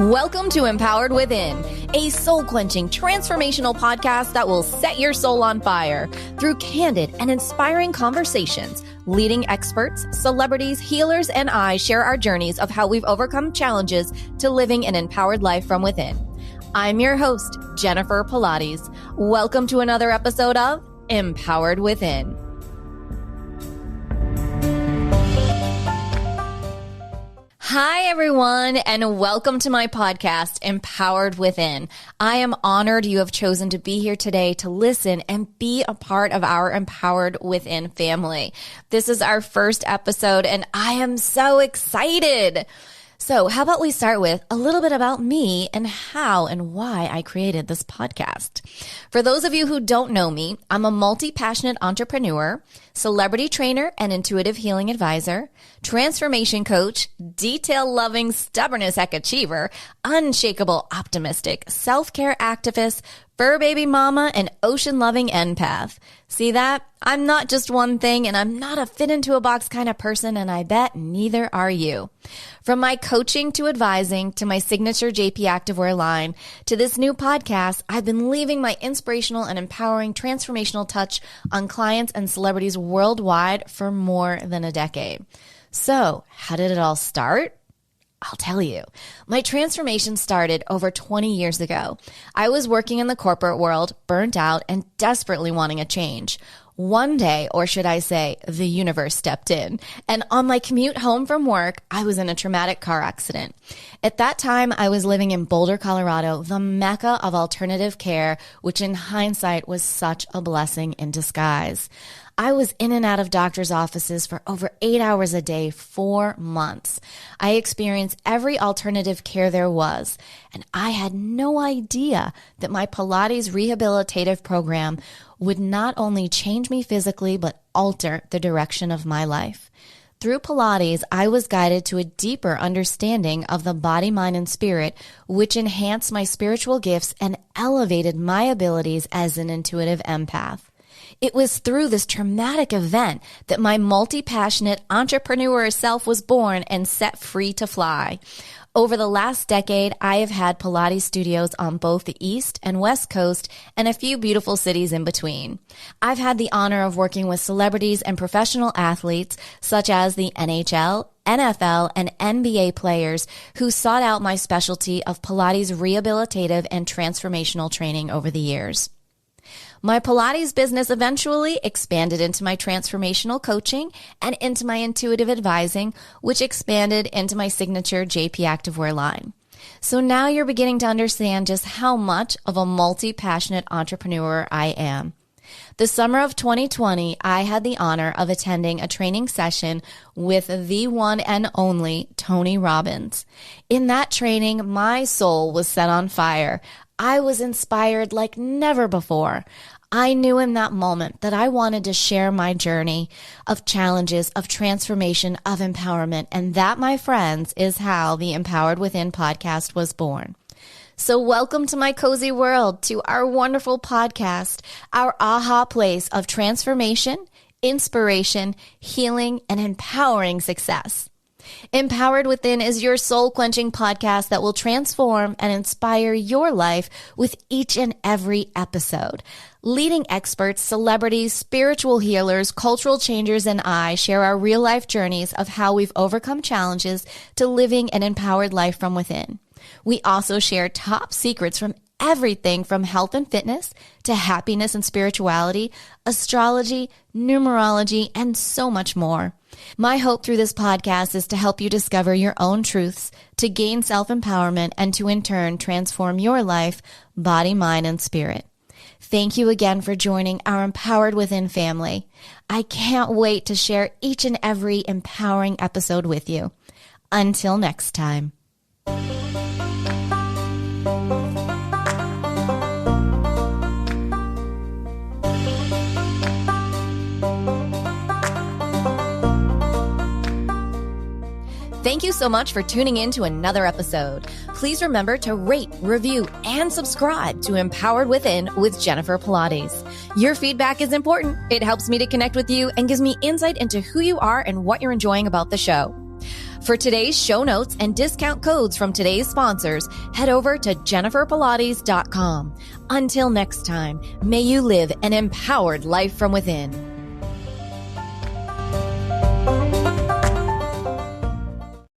Welcome to Empowered Within, a soul-quenching, transformational podcast that will set your soul on fire through candid and inspiring conversations. Leading experts, celebrities, healers, and I share our journeys of how we've overcome challenges to living an empowered life from within. I'm your host, Jennifer Pilates. Welcome to another episode of Empowered Within. Hi, everyone, and welcome to my podcast, Empowered Within. I am honored you have chosen to be here today to listen and be a part of our Empowered Within family. This is our first episode, and I am so excited. So how about we start with a little bit about me and how and why I created this podcast. For those of you who don't know me, I'm a multi-passionate entrepreneur, celebrity trainer and intuitive healing advisor, transformation coach, detail-loving stubbornness achiever, unshakable optimistic, self-care activist, fur baby mama, and ocean-loving empath. See that? I'm not just one thing, and I'm not a fit-into-a-box kind of person, and I bet neither are you. From my coaching to advising to my signature JP Activewear line to this new podcast, I've been leaving my inspirational and empowering transformational touch on clients and celebrities worldwide for more than a decade. So, how did it all start? I'll tell you. My transformation started over 20 years ago. I was working in the corporate world, burnt out, and desperately wanting a change. One day, or should I say, the universe stepped in. And on my commute home from work, I was in a traumatic car accident. At that time, I was living in Boulder, Colorado, the mecca of alternative care, which in hindsight was such a blessing in disguise. I was in and out of doctors' offices for over 8 hours a day, 4 months. I experienced every alternative care there was, and I had no idea that my Pilates rehabilitative program would not only change me physically, but alter the direction of my life. Through Pilates, I was guided to a deeper understanding of the body, mind, and spirit, which enhanced my spiritual gifts and elevated my abilities as an intuitive empath. It was through this traumatic event that my multi-passionate entrepreneur self was born and set free to fly. Over the last decade, I have had Pilates studios on both the East and West Coast and a few beautiful cities in between. I've had the honor of working with celebrities and professional athletes such as the NHL, NFL, and NBA players who sought out my specialty of Pilates rehabilitative and transformational training over the years. My Pilates business eventually expanded into my transformational coaching and into my intuitive advising, which expanded into my signature JP Activewear line. So now you're beginning to understand just how much of a multi-passionate entrepreneur I am. The summer of 2020, I had the honor of attending a training session with the one and only Tony Robbins. In that training, my soul was set on fire. I was inspired like never before. I knew in that moment that I wanted to share my journey of challenges, of transformation, of empowerment. And that, my friends, is how the Empowered Within podcast was born. So welcome to my cozy world, to our wonderful podcast, our aha place of transformation, inspiration, healing, and empowering success. Empowered Within is your soul-quenching podcast that will transform and inspire your life with each and every episode. Leading experts, celebrities, spiritual healers, cultural changers, and I share our real-life journeys of how we've overcome challenges to living an empowered life from within. We also share top secrets from everything from health and fitness to happiness and spirituality, astrology, numerology, and so much more. My hope through this podcast is to help you discover your own truths, to gain self-empowerment, and to in turn transform your life, body, mind, and spirit. Thank you again for joining our Empowered Within family. I can't wait to share each and every empowering episode with you. Until next time. Thank you so much for tuning in to another episode. Please remember to rate, review, and subscribe to Empowered Within with Jennifer Pilates. Your feedback is important. It helps me to connect with you and gives me insight into who you are and what you're enjoying about the show. For today's show notes and discount codes from today's sponsors, head over to jenniferpilates.com. Until next time, may you live an empowered life from within.